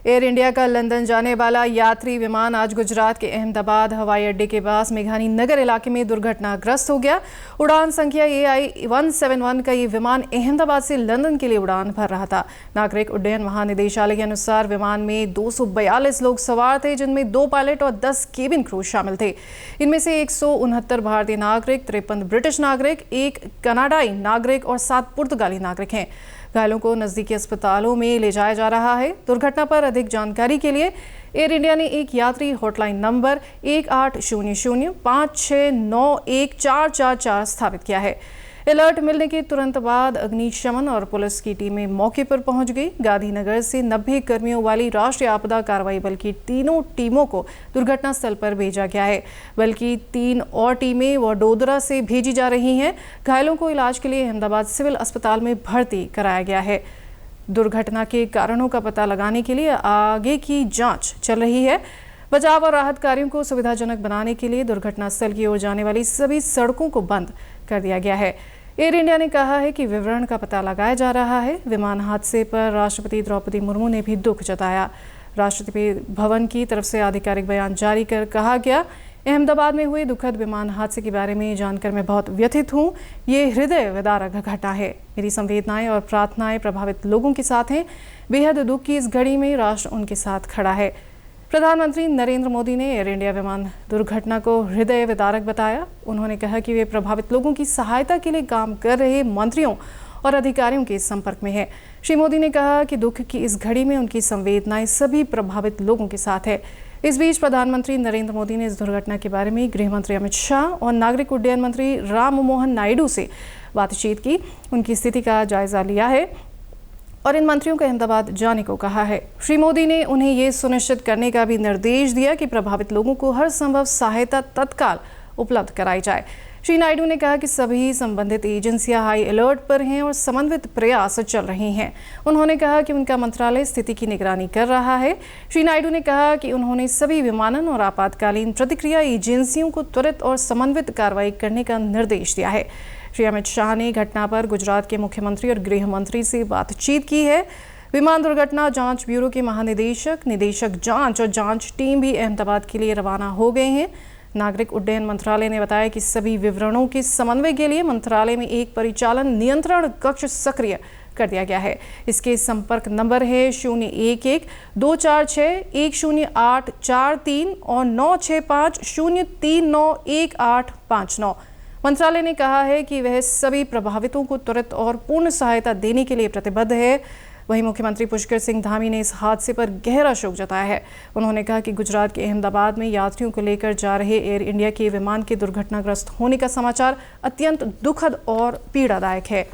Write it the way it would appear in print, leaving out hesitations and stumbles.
Air India का London जाने वाला यात्री विमान आज गुजरात के अहमदाबाद हवाई अड्डे के पास मेघानी नगर इलाके में दुर्घटनाग्रस्त हो गया। उड़ान संख्या AI 171 का ये विमान अहमदाबाद से लंदन के लिए उड़ान भर रहा था। नागरिक उड्डयन महानिदेशालय के अनुसार विमान में 242 लोग सवार थे, जिनमें 2 पायलट और 10 केबिन क्रू शामिल थे। इनमें से 169 भारतीय नागरिक, 53 ब्रिटिश नागरिक, 1 कनाडाई नागरिक और 7 पुर्तगाली नागरिक हैं। घायलों को नजदीकी अस्पतालों में ले जाया जा रहा है। दुर्घटना पर अधिक जानकारी के लिए एयर इंडिया ने एक यात्री हॉटलाइन नंबर 1800-5691444 स्थापित किया है। अलर्ट मिलने के तुरंत बाद अग्निशमन और पुलिस की टीमें मौके पर पहुंच गई। गांधीनगर से 90 कर्मियों वाली राष्ट्रीय आपदा कार्रवाई बल की तीनों टीमों को दुर्घटना स्थल पर भेजा गया है। बल की 3 और टीमें वडोदरा से भेजी जा रही हैं। घायलों को इलाज के लिए अहमदाबाद सिविल अस्पताल में भर्ती कराया गया है। दुर्घटना के कारणों का पता लगाने के लिए आगे की जांच चल रही है। बचाव और राहत कार्यों को सुविधाजनक बनाने के लिए दुर्घटना स्थल की ओर जाने वाली सभी सड़कों को बंद कर दिया गया है। एयर इंडिया ने कहा है कि विवरण का पता लगाया जा रहा है। विमान हादसे पर राष्ट्रपति द्रौपदी मुर्मू ने भी दुख जताया। राष्ट्रपति भवन की तरफ से आधिकारिक बयान जारी कर कहा गया, अहमदाबाद में हुए दुखद विमान हादसे के बारे में जानकर मैं बहुत व्यथित हूँ। ये हृदय विदारक घटना है। मेरी संवेदनाएं और प्रार्थनाएं प्रभावित लोगों के साथ हैं। बेहद दुख की इस घड़ी में राष्ट्र उनके साथ खड़ा है। प्रधानमंत्री नरेंद्र मोदी ने एयर इंडिया विमान दुर्घटना को हृदय विदारक बताया। उन्होंने कहा कि वे प्रभावित लोगों की सहायता के लिए काम कर रहे मंत्रियों और अधिकारियों के संपर्क में है। श्री मोदी ने कहा कि दुख की इस घड़ी में उनकी संवेदनाएं सभी प्रभावित लोगों के साथ है। इस बीच प्रधानमंत्री नरेंद्र मोदी ने इस दुर्घटना के बारे में गृह मंत्री अमित शाह और नागरिक उड्डयन मंत्री राम मोहन नायडू से बातचीत की, उनकी स्थिति का जायजा लिया है और इन मंत्रियों को अहमदाबाद जाने को कहा है। श्री मोदी ने उन्हें ये सुनिश्चित करने का भी निर्देश दिया कि प्रभावित लोगों को हर संभव सहायता तत्काल उपलब्ध कराई जाए। श्री नायडू ने कहा कि सभी संबंधित एजेंसियां हाई अलर्ट पर हैं और समन्वित प्रयास चल रहे हैं। उन्होंने कहा कि उनका मंत्रालय स्थिति की निगरानी कर रहा है। श्री नायडू ने कहा कि उन्होंने सभी विमानन और आपातकालीन प्रतिक्रिया एजेंसियों को त्वरित और समन्वित कार्रवाई करने का निर्देश दिया है। श्री अमित शाह ने घटना पर गुजरात के मुख्यमंत्री और गृह मंत्री से बातचीत की है। विमान दुर्घटना जांच ब्यूरो के महानिदेशक, निदेशक जांच और जांच टीम भी अहमदाबाद के लिए रवाना हो गए हैं। नागरिक उड्डयन मंत्रालय ने बताया कि सभी विवरणों के समन्वय के लिए मंत्रालय में एक परिचालन नियंत्रण कक्ष सक्रिय कर दिया गया है। इसके संपर्क नंबर है 011-246-10843 और 965-039-1859। मंत्रालय ने कहा है कि वह सभी प्रभावितों को त्वरित और पूर्ण सहायता देने के लिए प्रतिबद्ध है। वहीं मुख्यमंत्री पुष्कर सिंह धामी ने इस हादसे पर गहरा शोक जताया है। उन्होंने कहा कि गुजरात के अहमदाबाद में यात्रियों को लेकर जा रहे एयर इंडिया के विमान के दुर्घटनाग्रस्त होने का समाचार अत्यंत दुखद और पीड़ादायक है।